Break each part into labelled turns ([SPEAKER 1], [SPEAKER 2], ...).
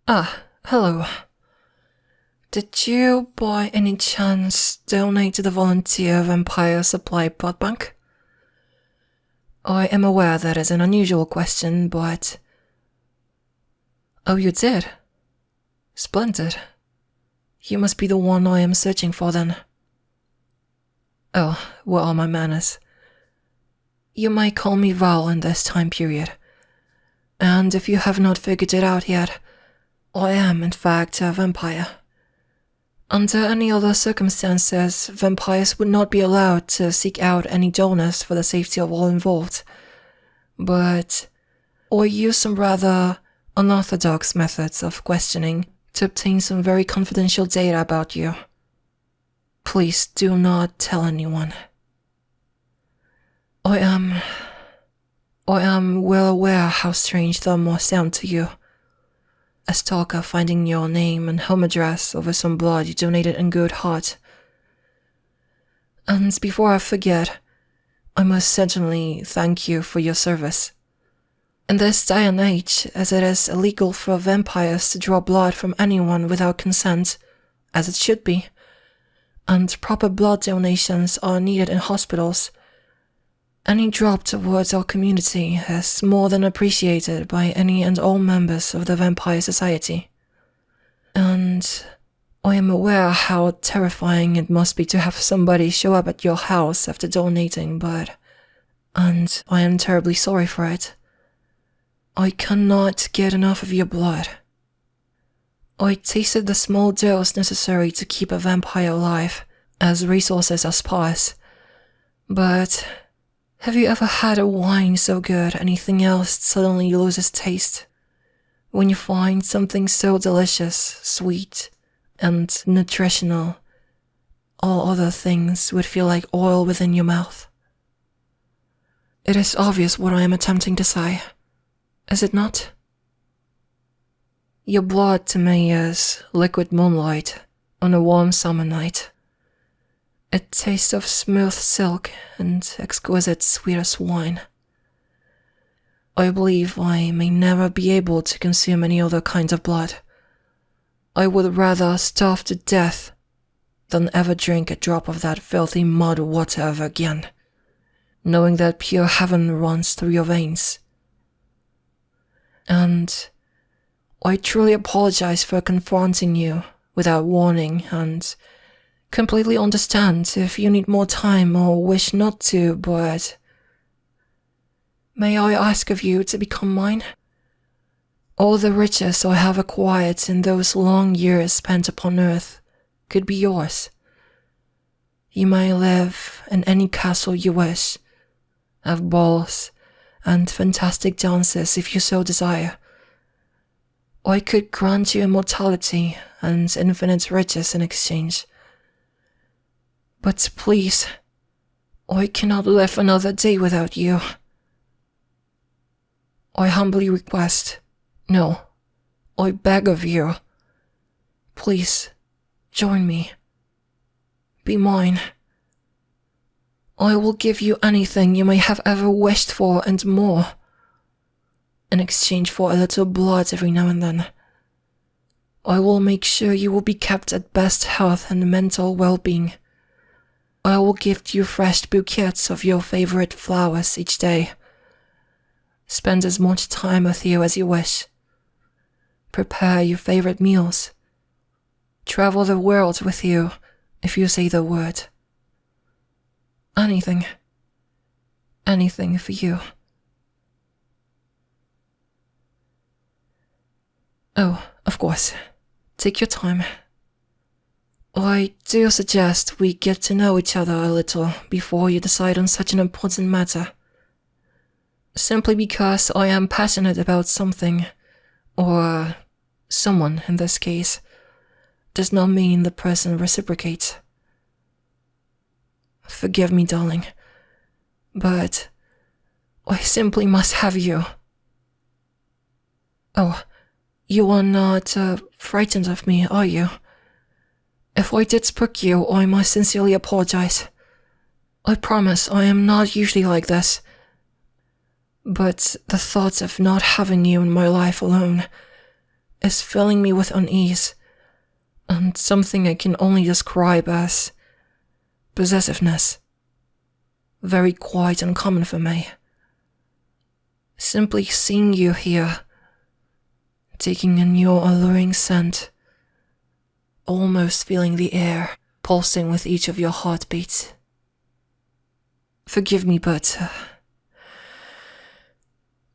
[SPEAKER 1] Hello. Did you, by any chance, donate to the volunteer vampire supply blood bank? I am aware that is an unusual question, but... Oh, you did? Splendid. You must be the one I am searching for then. Oh, what are my manners? You may call me Val in this time period. And if you have not figured it out yet, I am in fact a vampire. Under any other circumstances, vampires would not be allowed to seek out any donors for the safety of all involved. But I use some rather unorthodox methods of questioning to obtain some very confidential data about you. Please do not tell anyone. I am well aware how strange that must sound to you. A stalker finding your name and home address over some blood you donated in good heart. And before I forget, I must certainly thank you for your service. In this day and age, as it is illegal for vampires to draw blood from anyone without consent, as it should be, and proper blood donations are needed in hospitals, any drop towards our community is more than appreciated by any and all members of the Vampire Society. And I am aware how terrifying it must be to have somebody show up at your house after donating, and I am terribly sorry for it. I cannot get enough of your blood. I tasted the small dose necessary to keep a vampire alive, as resources are sparse, but have you ever had a wine so good anything else suddenly loses taste? When you find something so delicious, sweet, and nutritional, all other things would feel like oil within your mouth. It is obvious what I am attempting to say, is it not? Your blood to me is liquid moonlight on a warm summer night. A taste of smooth silk and exquisite sweetest wine. I believe I may never be able to consume any other kind of blood. I would rather starve to death than ever drink a drop of that filthy mud water ever again, knowing that pure heaven runs through your veins. And I truly apologize for confronting you without warning, and completely understand if you need more time or wish not to, but may I ask of you to become mine? All the riches I have acquired in those long years spent upon earth could be yours. You may live in any castle you wish, have balls and fantastic dances if you so desire. I could grant you immortality and infinite riches in exchange. But please, I cannot live another day without you. I humbly request, no, I beg of you, please, join me. Be mine. I will give you anything you may have ever wished for and more, in exchange for a little blood every now and then. I will make sure you will be kept at best health and mental well-being. I will gift you fresh bouquets of your favorite flowers each day. Spend as much time with you as you wish. Prepare your favorite meals. Travel the world with you if you say the word. Anything. Anything for you. Oh, of course. Take your time. I do suggest we get to know each other a little before you decide on such an important matter. Simply because I am passionate about something, or someone in this case, does not mean the person reciprocates. Forgive me, darling, but I simply must have you. Oh, you are not frightened of me, are you? If I did spook you, I must sincerely apologize. I promise I am not usually like this. But the thought of not having you in my life alone is filling me with unease, and something I can only describe as possessiveness. Very quite uncommon for me. Simply seeing you here, taking in your alluring scent, almost feeling the air pulsing with each of your heartbeats. Forgive me, but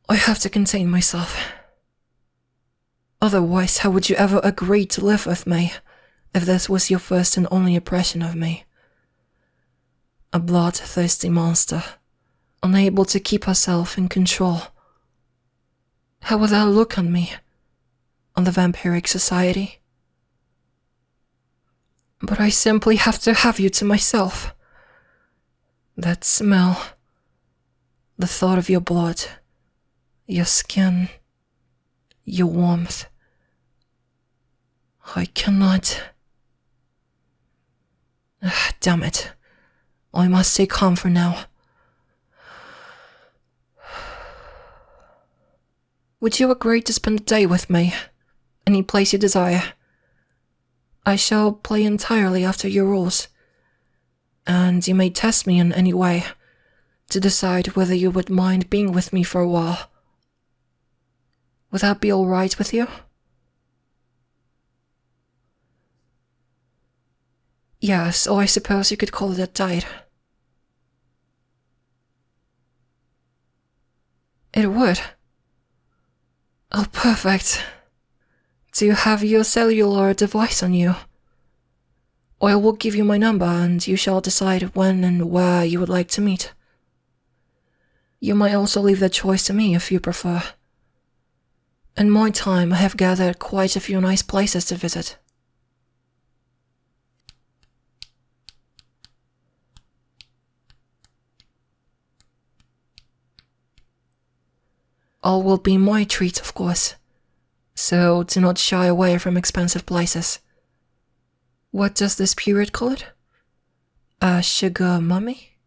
[SPEAKER 1] I have to contain myself. Otherwise, how would you ever agree to live with me if this was your first and only impression of me? A bloodthirsty monster, unable to keep herself in control. How would that look on me, on the vampiric society? But I simply have to have you to myself. That smell, the thought of your blood, your skin, your warmth. I cannot. Damn it. I must stay calm for now. Would you agree to spend the day with me? Any place you desire? I shall play entirely after your rules, and you may test me in any way to decide whether you would mind being with me for a while. Would that be all right with you? Yes, or I suppose you could call it a date. It would. Oh, perfect. Do you have your cellular device on you? Or I will give you my number and you shall decide when and where you would like to meet. You might also leave that choice to me if you prefer. In my time, I have gathered quite a few nice places to visit. All will be my treat, of course, so do not shy away from expensive places. What does this period call it? A sugar mummy?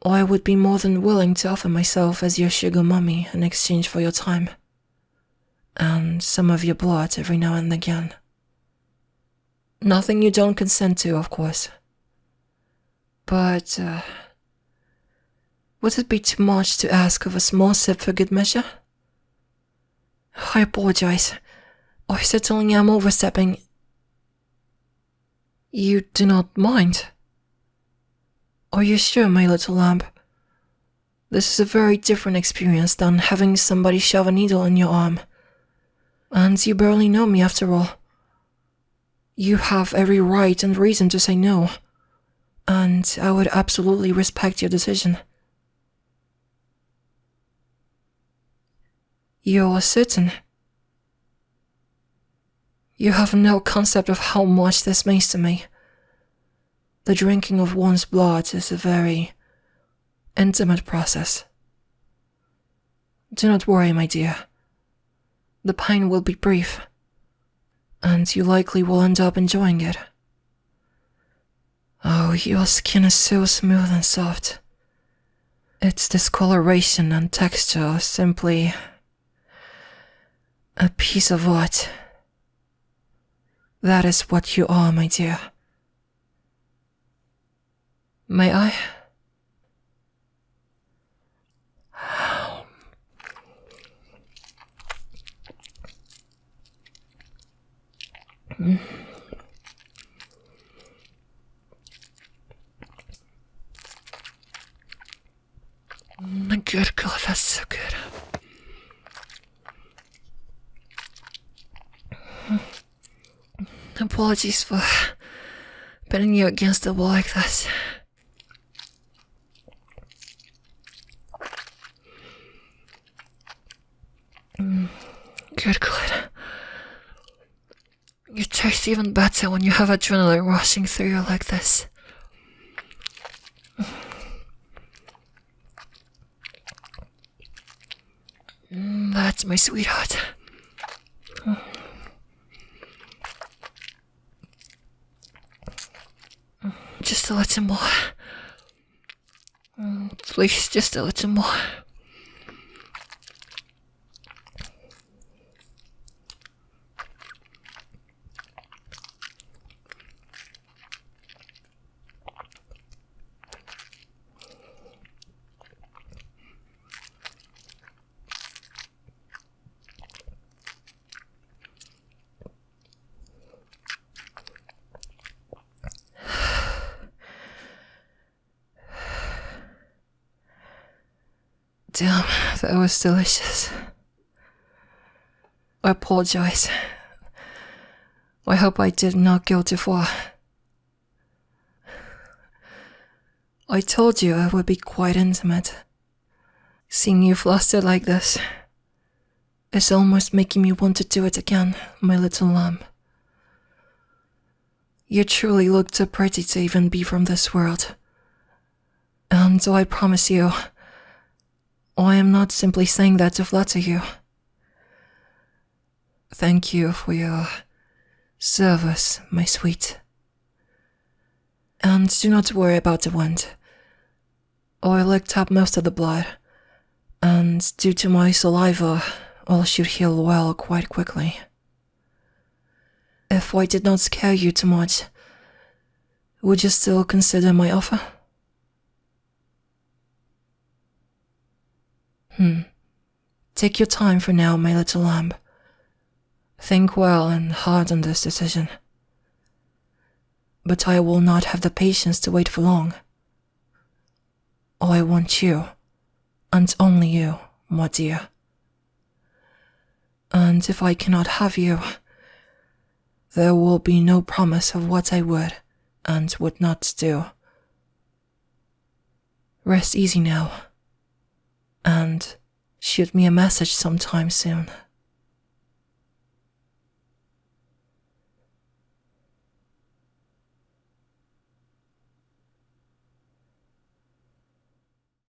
[SPEAKER 1] I would be more than willing to offer myself as your sugar mummy in exchange for your time, and some of your blood every now and again. Nothing you don't consent to, of course. But, would it be too much to ask of a small sip for good measure? I apologize. I certainly am overstepping. You do not mind? Are you sure, my little lamb? This is a very different experience than having somebody shove a needle in your arm. And you barely know me after all. You have every right and reason to say no, and I would absolutely respect your decision. You're certain? You have no concept of how much this means to me. The drinking of one's blood is a very intimate process. Do not worry, my dear. The pain will be brief, and you likely will end up enjoying it. Oh, your skin is so smooth and soft. Its discoloration and texture are simply a piece of art. That is what you are, my dear. May I? Good God, that's so good. Apologies for putting you against the wall like that. Good God. You taste even better when you have adrenaline rushing through you like this. That's my sweetheart. Just a little more. Please, just a little more. Damn, that was delicious. I apologize. I hope I did not go too far. I told you it would be quite intimate. Seeing you flustered like this is almost making me want to do it again, my little lamb. You truly look too pretty to even be from this world. And I promise you, I am not simply saying that to flatter you. Thank you for your service, my sweet. And do not worry about the wound. I licked up most of the blood, and due to my saliva, all should heal well quite quickly. If I did not scare you too much, would you still consider my offer? Take your time for now, my little lamb. Think well and hard on this decision. But I will not have the patience to wait for long. I want you, and only you, my dear. And if I cannot have you, there will be no promise of what I would and would not do. Rest easy now, and shoot me a message sometime soon.